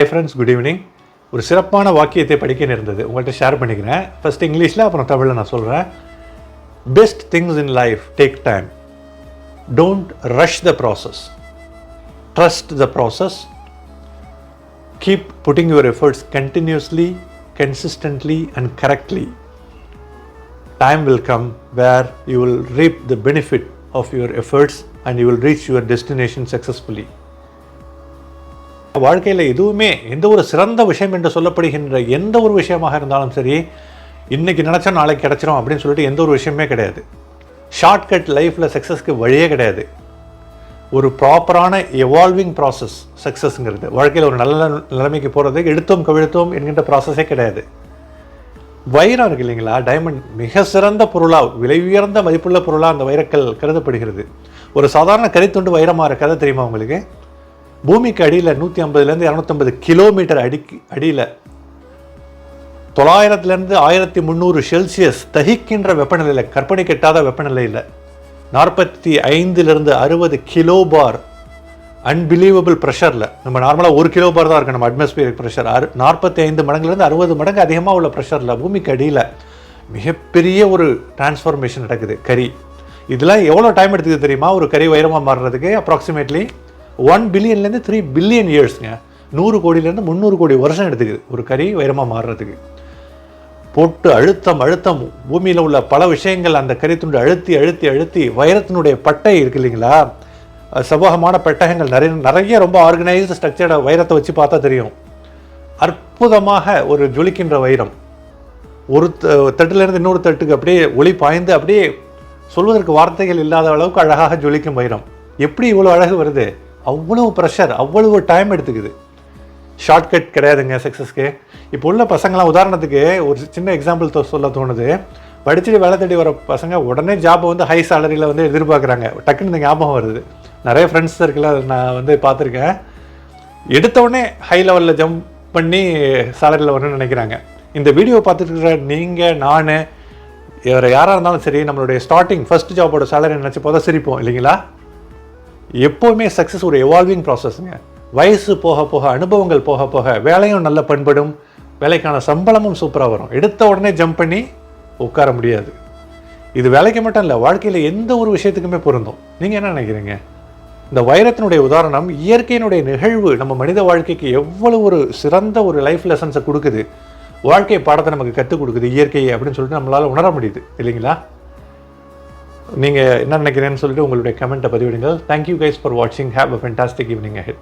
Hey friends, good evening. ஒரு சிறப்பான வாக்கியத்தை படிக்க நேர்ந்தது, உங்கள்கிட்ட ஷேர் பண்ணிக்கிறேன். ஃபர்ஸ்ட் இங்கிலீஷில், அப்புறம் தமிழில் நான் சொல்கிறேன். Best things in life take time. Don't rush the process. Trust the process. Keep pudding your efforts continuously, consistently and correctly. Time will come where you will reap the benefit of your efforts and you will reach your destination successfully. வாழ்க்கையில் எதுவுமே எந்த ஒரு சிறந்த விஷயம் என்று சொல்லப்படுகின்ற எந்த ஒரு விஷயமாக இருந்தாலும் சரி, இன்றைக்கி நினச்சா நாளைக்கு கிடச்சிரும் அப்படின்னு சொல்லிட்டு எந்த ஒரு விஷயமே கிடையாது. ஷார்ட்கட் லைஃப்பில் சக்ஸஸ்க்கு வழியே கிடையாது. ஒரு ப்ராப்பரான எவால்விங் ப்ராசஸ் சக்ஸஸ்ங்கிறது. வாழ்க்கையில் ஒரு நல்ல நிலைமைக்கு போகிறது எடுத்தோம் கவிழ்த்தோம் என்கின்ற ப்ராசஸே கிடையாது. வைரம் இருக்கு இல்லைங்களா, டைமண்ட் மிக சிறந்த பொருளாக, விலை உயர்ந்த மதிப்புள்ள பொருளாக அந்த வைரக்கல் கருதப்படுகிறது. ஒரு சாதாரண கரித்துண்டு வைரமாக இருக்கிறத தெரியுமா உங்களுக்கு? பூமிக்கு அடியில் 150 250 கிலோமீட்டர் அடியில் 900 1300 செல்சியஸ் தகிக்கின்ற வெப்பநிலையில், கற்பனை கெட்டாத வெப்பநிலையில் 45 60 கிலோ பார் அன்பிலீவபிள் ப்ரெஷரில், நம்ம நார்மலாக 1 கிலோ பார் தான் இருக்குது நம்ம அட்மாஸ்பியரிக் ப்ரெஷர், 45 மடங்குலேருந்து 60 மடங்கு அதிகமாக உள்ள ப்ரெஷரில் பூமிக்கு அடியில் மிகப்பெரிய ஒரு டிரான்ஸ்ஃபார்மேஷன் நடக்குது. கரி இதெல்லாம் எவ்வளோ டைம் எடுத்துக்குது தெரியுமா? ஒரு கரி வைரமாக மாறுறதுக்கு அப்ராக்சிமேட்லி 1 பில்லியன்லேருந்து 3 பில்லியன் இயர்ஸ்ங்க. 100 கோடியிலேருந்து 300 கோடி வருஷம் எடுத்துக்குது ஒரு கரி வைரமாக மாறுறதுக்கு. போட்டு அழுத்தம் பூமியில் உள்ள பல விஷயங்கள் அந்த கரித்துண்டு அழுத்தி அழுத்தி அழுத்தி வைரத்தினுடைய பட்டை இருக்கு இல்லைங்களா, சமூகமான பெட்டகங்கள் நிறைய ரொம்ப ஆர்கனைஸ்டு ஸ்ட்ரக்சர்ட வைரத்தை வச்சு பார்த்தா தெரியும். அற்புதமாக ஒரு ஜொலிக்கின்ற வைரம் ஒரு தட்டுலேருந்து இன்னொரு தட்டுக்கு அப்படியே ஒளி பாய்ந்து அப்படியே சொல்வதற்கு வார்த்தைகள் இல்லாத அளவுக்கு அழகாக ஜொலிக்கும் வைரம். எப்படி இவ்வளோ அழகு வருது? அவ்வளவு ப்ரெஷர், அவ்வளவு டைம் எடுத்துக்குது. ஷார்ட்கட் கிடையாதுங்க சக்ஸஸ்க்கு. இப்போ உள்ள பசங்களாம், உதாரணத்துக்கு ஒரு சின்ன எக்ஸாம்பிள் சொல்ல தோணுது. படிச்சுட்டு வேலை தேடி வர பசங்க உடனே ஜாப்பை வந்து ஹை சேலரியில் வந்து எதிர்பார்க்குறாங்க. டக்குன்னு இந்த ஞாபகம் வருது. நிறைய ஃப்ரெண்ட்ஸ் சர்க்கிளில் நான் வந்து பார்த்துருக்கேன். எடுத்தவுடனே ஹை லெவலில் ஜம்ப் பண்ணி சேலரியில் வரணும்னு நினைக்கிறாங்க. இந்த வீடியோவை பார்த்துட்டு இருக்கிற நீங்கள், நான், வேறு யாராக இருந்தாலும் சரி, நம்மளுடைய ஸ்டார்டிங் ஃபர்ஸ்ட் ஜாபோட சேலரி நினச்சி போத சிரிப்போம் இல்லைங்களா? எப்போவுமே சக்ஸஸ் ஒரு எவால்விங் ப்ராசஸ்ங்க. வயசு போக போக, அனுபவங்கள் போக போக வேலையும் நல்ல பண்படும், வேலைக்கான சம்பளமும் சூப்பராக வரும். எடுத்த உடனே ஜம்ப் பண்ணி உட்கார முடியாது. இது வேலைக்கு மட்டும் இல்லை, வாழ்க்கையில் எந்த ஒரு விஷயத்துக்குமே பொருந்தும். நீங்கள் என்ன நினைக்கிறீங்க? இந்த வைரத்தினுடைய உதாரணம், இயற்கையினுடைய நிகழ்வு நம்ம மனித வாழ்க்கைக்கு எவ்வளவு ஒரு சிறந்த ஒரு லைஃப் லெசன்ஸை கொடுக்குது, வாழ்க்கை பாடத்தை நமக்கு கற்றுக் கொடுக்குது இயற்கையை அப்படின்னு சொல்லிட்டு நம்மளால் உணர முடியுது இல்லைங்களா? நீங்கள் என்ன நினைக்கிறேன்னு சொல்லிட்டு உங்களுடைய கமெண்ட்டை பதிவிடுங்கள். தேங்க்யூ கைஸ் ஃபார் வாட்சிங். Have a fantastic evening ahead.